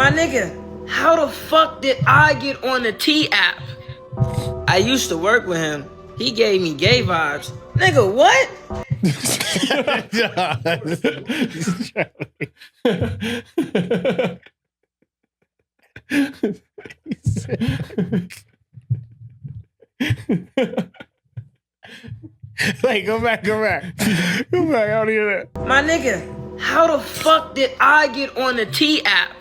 My nigga, how the fuck did I get on the T app? I used to work with him. He gave me gay vibes. Nigga, what? Like, go back. Go back. I don't hear that. My nigga, how the fuck did I get on the T app?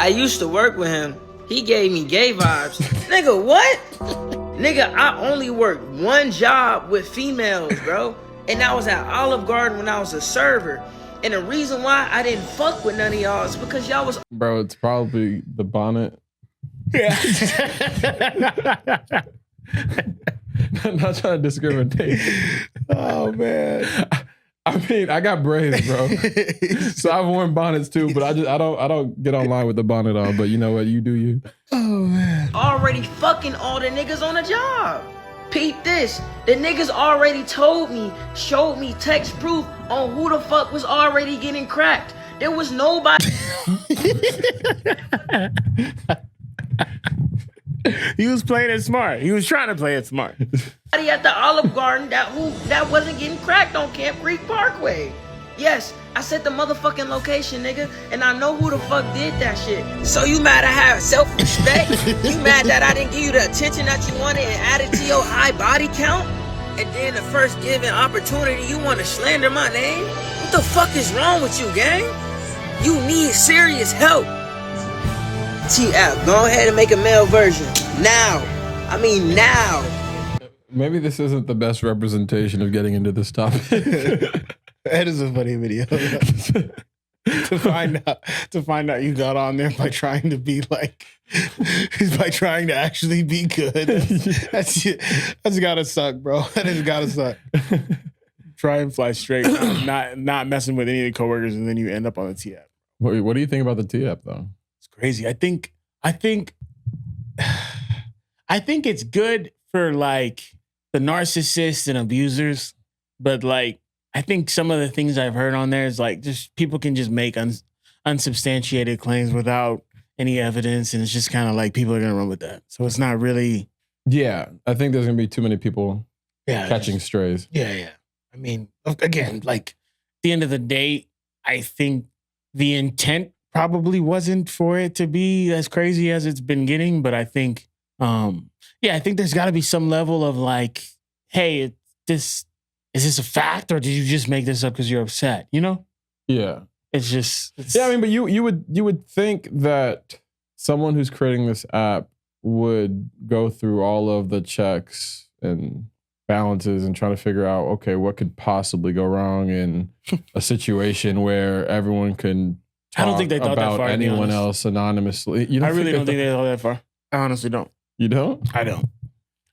I used to work with him. He gave me gay vibes. Nigga, what? Nigga, I only worked one job with females, bro. And that was at Olive Garden when I was a server. And the reason why I didn't fuck with none of y'all is because y'all was... Bro, it's probably the bonnet. Yeah. I'm not trying to discriminate. Oh, man. I mean, I got braids, bro. So I've worn bonnets too, but I don't get online with the bonnet on. But you know what? You do you. Oh, man. Already fucking all the niggas on the job. Peep this. The niggas already told me, showed me text proof on who the fuck was already getting cracked. There was nobody. He was playing it smart. He was trying to play it smart. At the Olive Garden that wasn't getting cracked on Camp Creek Parkway. Yes, I said the motherfucking location, nigga, and I know who the fuck did that shit. So you mad I have self-respect? You mad that I didn't give you the attention that you wanted and added to your high body count? And then the first given opportunity, you want to slander my name? What the fuck is wrong with you, gang? You need serious help. T-App, go ahead and make a male version. Now. I mean now. Maybe this isn't the best representation of getting into this topic. That is a funny video. to find out you got on there by trying to be like, by trying to actually be good. That's gotta suck, bro. That has gotta suck. Try and fly straight, not messing with any of the coworkers, and then you end up on the T-App. What do you think about the T-App though? It's crazy. I think it's good for like the narcissists and abusers, but like I think some of the things I've heard on there is like just people can just make unsubstantiated claims without any evidence, and it's just kind of like people are gonna run with that. So it's not really. Yeah, I think there's gonna be too many people catching strays. Yeah. I mean, again, like at the end of the day, I think the intent probably wasn't for it to be as crazy as it's been getting, but I think, I think there's got to be some level of like, hey, is this a fact, or did you just make this up because you're upset? You know? Yeah. Yeah, I mean, but you would think that someone who's creating this app would go through all of the checks and balances and try to figure out, okay, what could possibly go wrong in a situation where everyone can talk I don't think they thought about that far, anyone else anonymously. I really don't think they thought that far. I honestly don't. You don't? I don't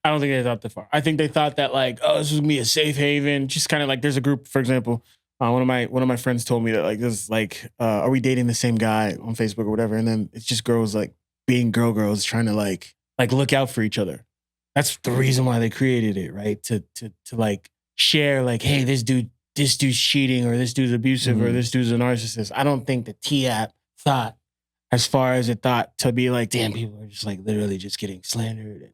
think they thought that far. I think they thought that like, oh, this is gonna be a safe haven. Just kind of like there's a group, for example, one of my friends told me that like this is like, are we dating the same guy on Facebook or whatever? And then it's just girls like being girls trying to like look out for each other. That's the reason why they created it, right? To like share like, hey, this dude's cheating, or this dude's abusive, or this dude's a narcissist. I don't think the T-App thought as far as it thought to be like, damn, people are just like literally just getting slandered.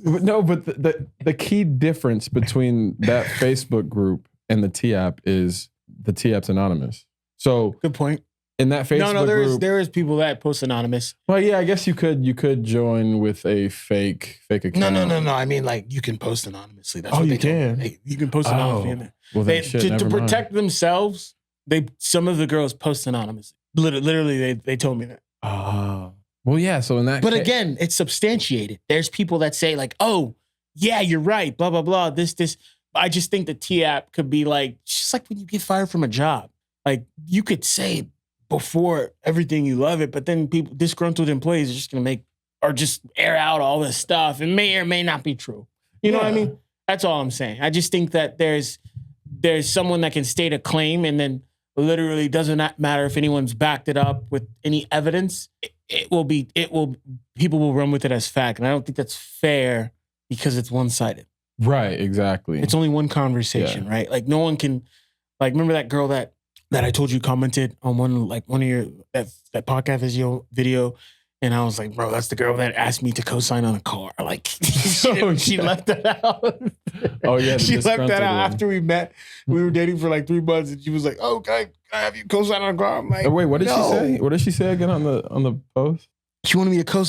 No, but the key difference between that Facebook group and the T-App is the T-App's anonymous. So good point. In that Facebook group, there is people that post anonymous. Well, yeah, I guess you could join with a fake account. No. I mean, like you can post anonymously. That's what you they can. Hey, you can post anonymously in there. Well, to protect themselves, some of the girls post anonymously. Literally, they told me that. Oh, well, yeah. So in that, but again, it's substantiated. There's people that say like, oh, yeah, you're right. Blah blah blah. This. I just think the T-App could be like just like when you get fired from a job. Like you could say before everything you love it, but then disgruntled employees are just gonna just air out all this stuff. It may or may not be true. You know what I mean? That's all I'm saying. I just think that there's someone that can state a claim and then literally doesn't matter if anyone's backed it up with any evidence. People will run with it as fact. And I don't think that's fair because it's one-sided. Right, exactly. It's only one conversation, right? Like no one can, like remember that girl that that I told you commented on one of your that podcast video, and I was like, bro, that's the girl that asked me to co-sign on a car. Like she left that out. Oh yeah, she left that out one. after we met. We were dating for like 3 months, and she was like, "Oh, can I have you co-sign on a car?" I'm like, wait, what did no. she say? What did she say again on the post? She wanted me to co.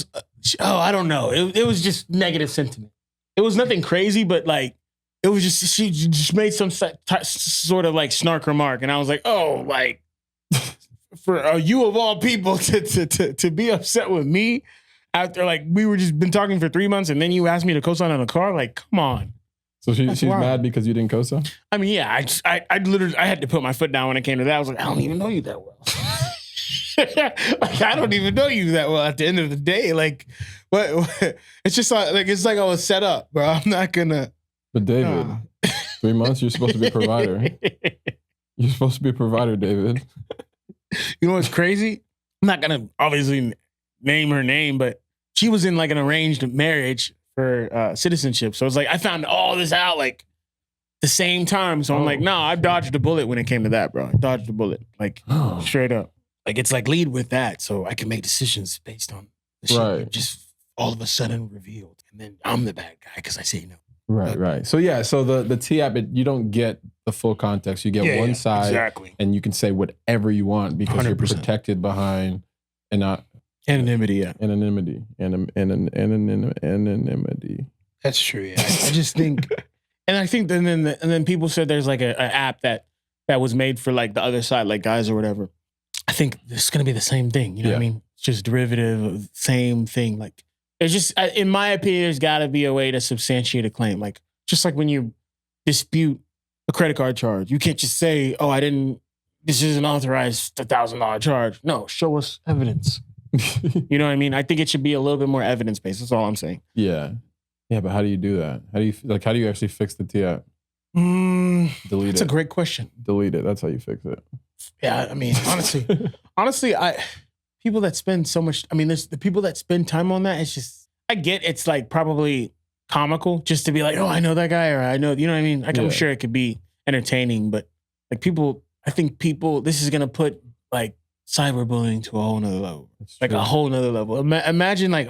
I don't know. It was just negative sentiment. It was nothing crazy, but like it was just she just made some sort of like snark remark, and I was like, oh, like for you of all people to be upset with me after like we were just been talking for 3 months, and then you asked me to co-sign on a car. Like, come on. So she's mad because you didn't co-sign? I mean, yeah, I literally had to put my foot down when it came to that. I was like, I don't even know you that well. Like, I don't even know you that well at the end of the day. Like, what it's just like it's like I was set up, bro. I'm not gonna. But David, 3 months, you're supposed to be a provider. You're supposed to be a provider, David. You know what's crazy? I'm not gonna obviously name her name, but she was in like an arranged marriage for citizenship. So it's like I found all this out like the same time. So I'm like, no, I dodged a bullet when it came to that, bro. I dodged a bullet, like straight up. Like it's like lead with that, so I can make decisions based on the shit that just all of a sudden revealed, and then I'm the bad guy because I say no. Right. So yeah, so the T-app, you don't get the full context. You get one side, exactly, and you can say whatever you want because 100%. You're protected behind anonymity. Yeah, anonymity. That's true. Yeah, I just think, and I think then people said there's like an app that was made for like the other side, like guys or whatever. I think it's going to be the same thing. You know what I mean? It's just derivative of the same thing. Like, it's just, in my opinion, there's got to be a way to substantiate a claim. Like, just like when you dispute a credit card charge, you can't just say, oh, this isn't authorized $1,000 charge. No, show us evidence. You know what I mean? I think it should be a little bit more evidence-based. That's all I'm saying. Yeah. Yeah, but how do you do that? How do you actually fix the T-app? Delete it. That's a great question. Delete it. That's how you fix it. Yeah, I mean, honestly, people that spend so much, I mean, there's the people that spend time on that. It's just, I get it's like probably comical just to be like, oh, I know that guy, or I know, you know what I mean? Like, I'm sure it could be entertaining, but like I think this is going to put like cyberbullying to a whole nother level. Like a whole nother level. Imagine like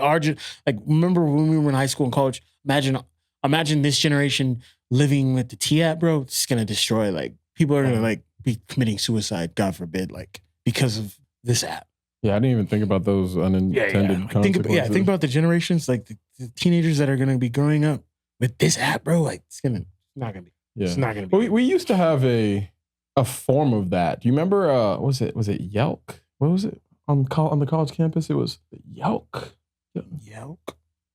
remember when we were in high school and college, imagine this generation living with the T-app, bro. It's going to destroy, like, people are going to like be committing suicide, God forbid, like because of this app. Yeah, I didn't even think about those unintended consequences. Think about the generations, like the teenagers that are going to be growing up with this app, bro. Like it's not going to be. Yeah. It's not going to be. We used to have a form of that. Do you remember? Was it Yelk? What was it on the college campus? It was Yelk.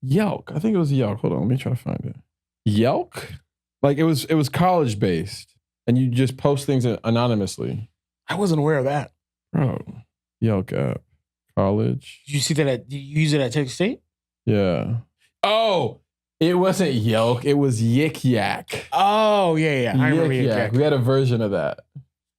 Yelk. I think it was Yelk. Hold on, let me try to find it. Yelk. Like it was college based. And you just post things anonymously. I wasn't aware of that. Bro, Yelk app. College. Did you see that you use it at Texas State? Yeah. Oh, it wasn't Yelk. It was Yik Yak. Oh, yeah. I remember Yik Yak. We had a version of that.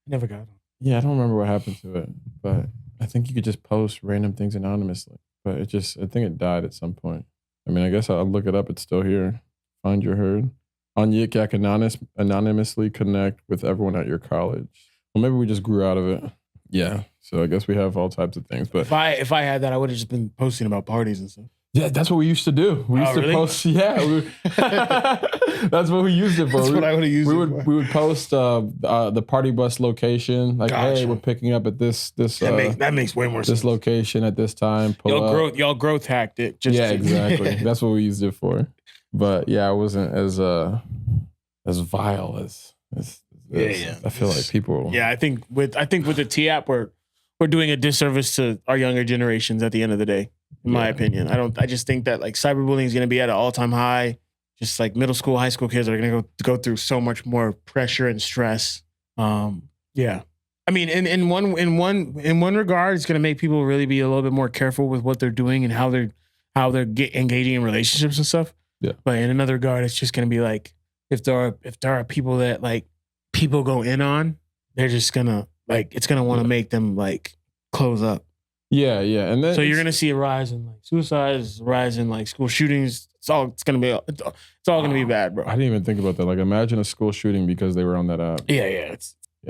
Never got it. Yeah, I don't remember what happened to it. But I think you could just post random things anonymously. But I think it died at some point. I mean, I guess I'll look it up. It's still here. Find your herd. On Yik Yak, anonymously connect with everyone at your college. Well, maybe we just grew out of it. Yeah. So I guess we have all types of things. But if I had that, I would have just been posting about parties and stuff. Yeah, that's what we used to do. We used to post. Yeah, that's what we used it for. That's what I would have used. We would post the party bus location. Like, hey, we're picking up at this. That makes way more sense. This location at this time. Y'all growth hacked it. Exactly. That's what we used it for. But yeah, I wasn't as vile as I feel like people. Yeah, I think with the T-app, we're doing a disservice to our younger generations at the end of the day, in my opinion. I just think that like cyberbullying is going to be at an all-time high. Just like middle school, high school kids are going to go through so much more pressure and stress. Yeah. I mean, in one regard, it's going to make people really be a little bit more careful with what they're doing and how they're engaging in relationships and stuff. Yeah. But in another regard, it's just going to be like, if there are people that like people go in on, they're just going to like, it's going to want to make them like close up. Yeah. And then so you're going to see a rise in like suicides, a rise in like school shootings. It's all going to be bad, bro. I didn't even think about that. Like imagine a school shooting because they were on that app. Yeah.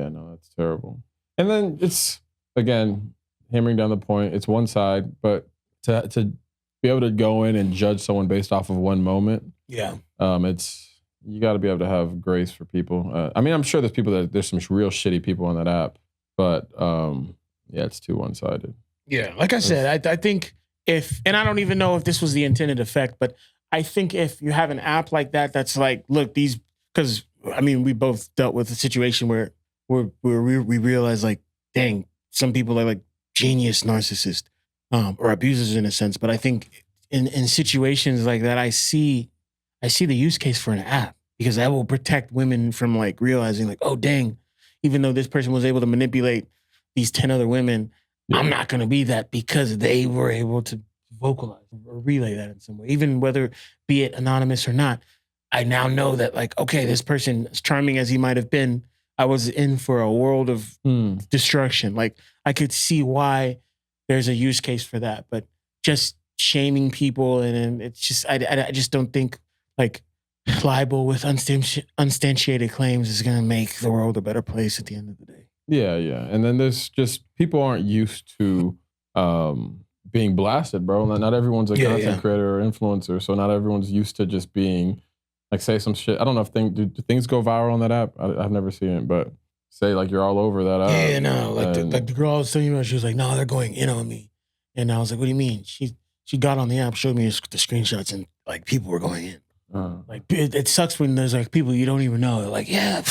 No, that's terrible. And then it's, again, hammering down the point. It's one side, but to be able to go in and judge someone based off of one moment, it's you got to be able to have grace for people. I mean, I'm sure there's some real shitty people on that app, but yeah, it's too one-sided. Yeah, like I said, I think and I don't even know if this was the intended effect, but I think if you have an app like that, that's like, look, because I mean, we both dealt with a situation where we realize like, dang, some people are like genius narcissists or abusers in a sense. But I think in situations like that, I see the use case for an app because that will protect women from like realizing like, oh, dang, even though this person was able to manipulate these 10 other women, I'm not going to be that because they were able to vocalize or relay that in some way, even whether be it anonymous or not. I now know that like, okay, this person, as charming as he might have been, I was in for a world of destruction. Like I could see why there's a use case for that, but just shaming people and it's just, I just don't think like libel with unsubstantiated claims is going to make the world a better place at the end of the day. Yeah. And then there's just, people aren't used to being blasted, bro. Not everyone's a content creator or influencer, so not everyone's used to just being, like, say some shit. I don't know if do things go viral on that app? I've never seen it, but say like you're all over that app. Yeah, no, like the girl I was telling you about, she was like, no, they're going in on me. And I was like, what do you mean? She got on the app, showed me the screenshots, and like people were going in. Like it sucks when there's like people you don't even know. They're like, yeah.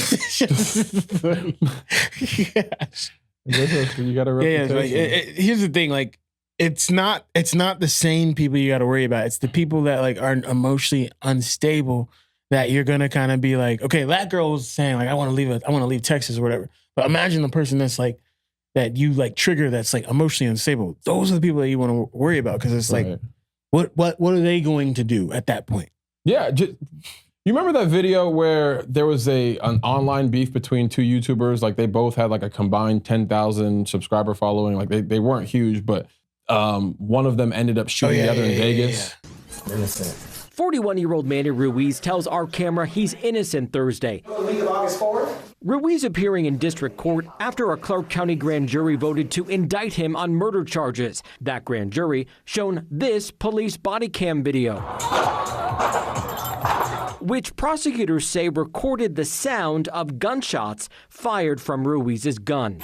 Yes. You got a reputation. Like, here's the thing, like it's not the sane people you got to worry about. It's the people that like are emotionally unstable that you're gonna kind of be like, okay, that girl was saying like I want to leave Texas or whatever. But imagine the person that's like that you like trigger that's like emotionally unstable. Those are the people that you want to worry about because it's like, what are they going to do at that point? Yeah, you remember that video where there was an online beef between two YouTubers? Like they both had like a combined 10,000 subscriber following. Like they weren't huge, but one of them ended up shooting the other in Vegas. Innocent. 41-year-old Manny Ruiz tells our camera he's innocent Thursday. Ruiz appearing in district court after a Clark County grand jury voted to indict him on murder charges. That grand jury shown this police body cam video, which prosecutors say recorded the sound of gunshots fired from Ruiz's gun.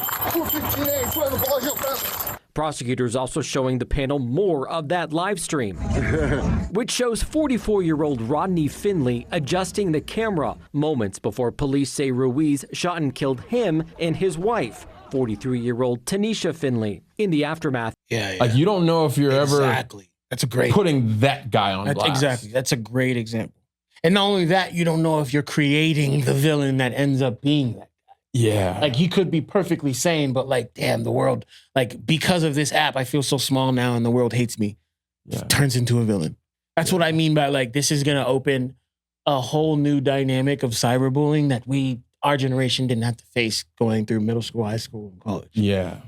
Prosecutors also showing the panel more of that live stream, which shows 44-year-old Rodney Finley adjusting the camera moments before police say Ruiz shot and killed him and his wife, 43-year-old Tanisha Finley. In the aftermath, like you don't know if you're ever That's a great putting that guy on blast. Exactly. That's a great example. And not only that, you don't know if you're creating the villain that ends up being that. Yeah. Like he could be perfectly sane, but like, damn, the world, like because of this app, I feel so small now and the world hates me. Turns into a villain. That's what I mean by like, this is going to open a whole new dynamic of cyberbullying that our generation didn't have to face going through middle school, high school, and college. Yeah.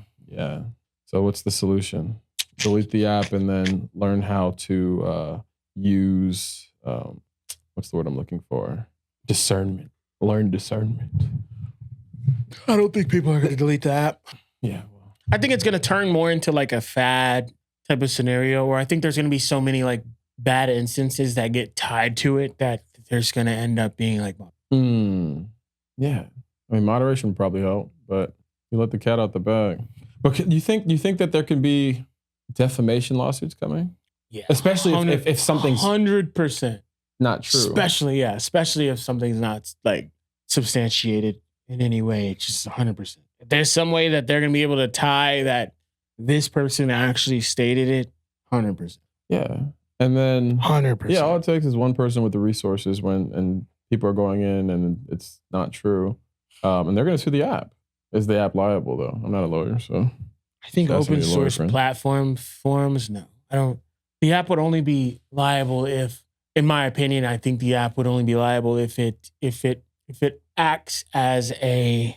So what's the solution? Delete the app and then learn how to use, what's the word I'm looking for? Discernment. Learn discernment. I don't think people are going to delete the app. Yeah. I think it's going to turn more into like a fad type of scenario where I think there's going to be so many like bad instances that get tied to it that there's going to end up being like. Yeah. I mean, moderation would probably help, but you let the cat out the bag. But do you think that there could be defamation lawsuits coming? Yeah. Especially if something's 100% not true. Especially if something's not like substantiated in any way. It's just 100%. If there's some way that they're going to be able to tie that this person actually stated it, 100%. Yeah. And then 100%. Yeah, all it takes is one person with the resources and people are going in and it's not true. And they're going to sue the app. Is the app liable though? I'm not a lawyer, so. I think open source platforms, no. I don't. The app would only be liable if, in my opinion, I think the app would only be liable if it acts as an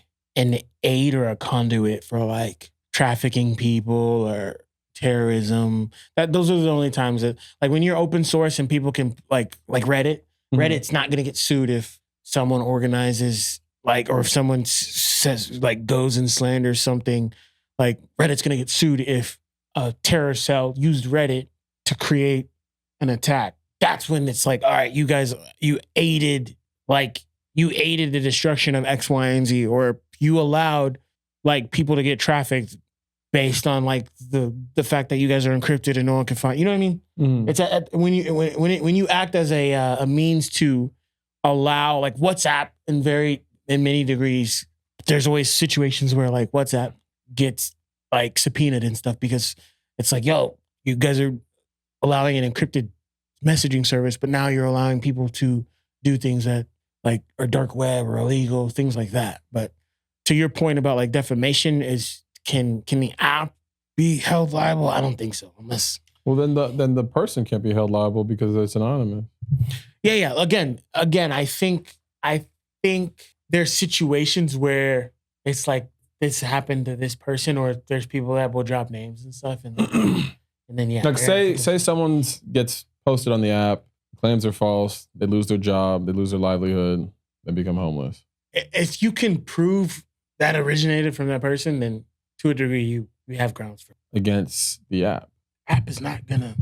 aid or a conduit for like trafficking people or terrorism. Those are the only times that, like, when you're open source and people can like Reddit. Reddit's not going to get sued if someone organizes like, or if someone says like goes and slanders something, like Reddit's gonna get sued if a terror cell used Reddit to create an attack. That's when it's like, all right, you guys, you aided the destruction of X, Y, and Z, or you allowed like people to get trafficked based on like the fact that you guys are encrypted and no one can find. You know what I mean? Mm. It's when you act as a means to allow like WhatsApp in many degrees. There's always situations where like WhatsApp gets like subpoenaed and stuff because it's like, yo, you guys are allowing an encrypted messaging service, but now you're allowing people to do things that like are dark web or illegal, things like that. But to your point about like defamation is can the app be held liable? I don't think so, unless. Well, then the person can't be held liable because it's anonymous. Yeah. Again, I think there's situations where it's like this happened to this person, or there's people that will drop names and stuff, and then yeah. Like say someone gets posted on the app, claims are false, they lose their job, they lose their livelihood, they become homeless. If you can prove that originated from that person, then to a degree you have grounds for it. Against the app. App is not gonna.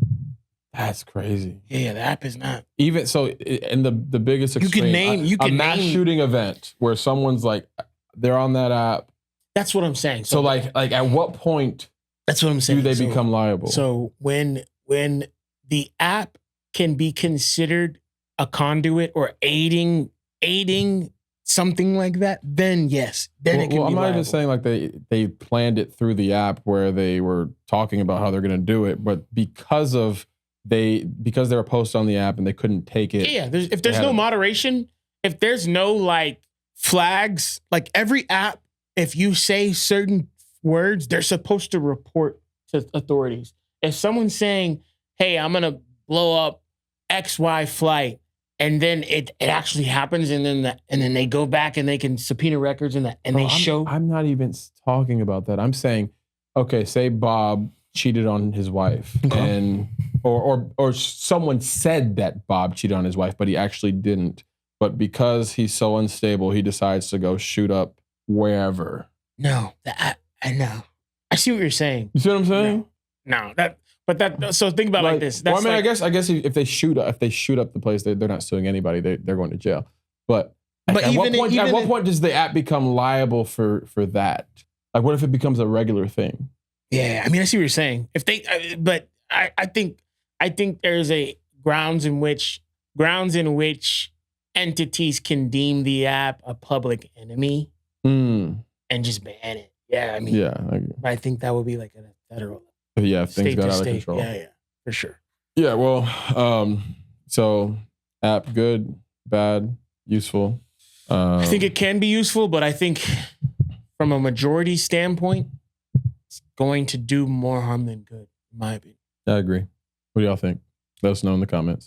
That's crazy. Yeah, the app is not. Even so, in the biggest extreme, a mass shooting event where someone's like, they're on that app. That's what I'm saying. So like at what point? That's what I'm saying. Do they become liable? So when the app can be considered a conduit or aiding something like that, then yes, then it can be I'm not liable. even saying like they planned it through the app where they were talking about how they're going to do it, but because they're posted on the app and they couldn't take it. Yeah, if there's no moderation, if there's no like flags, like every app, if you say certain words, they're supposed to report to authorities. If someone's saying, "Hey, I'm gonna blow up XY flight," and then it actually happens, and then they go back and they can subpoena records they show. I'm not even talking about that. I'm saying, okay, say Bob cheated on his wife, and or someone said that Bob cheated on his wife, but he actually didn't. But because he's so unstable, he decides to go shoot up wherever. No, I know. I see what you're saying. You see what I'm saying? No, so think about it like this. That's I guess if they shoot up the place, they're not suing anybody. They're going to jail. But at what point does the app become liable for that? Like, what if it becomes a regular thing? Yeah, I mean, I see what you're saying. I think there's a grounds in which entities can deem the app a public enemy and just ban it. Yeah, I mean, I think that would be like a federal. Yeah, if things got out of control. Yeah, for sure. Yeah, well, so app good, bad, useful. I think it can be useful, but I think from a majority standpoint, it's going to do more harm than good, in my opinion. I agree. What do y'all think? Let us know in the comments.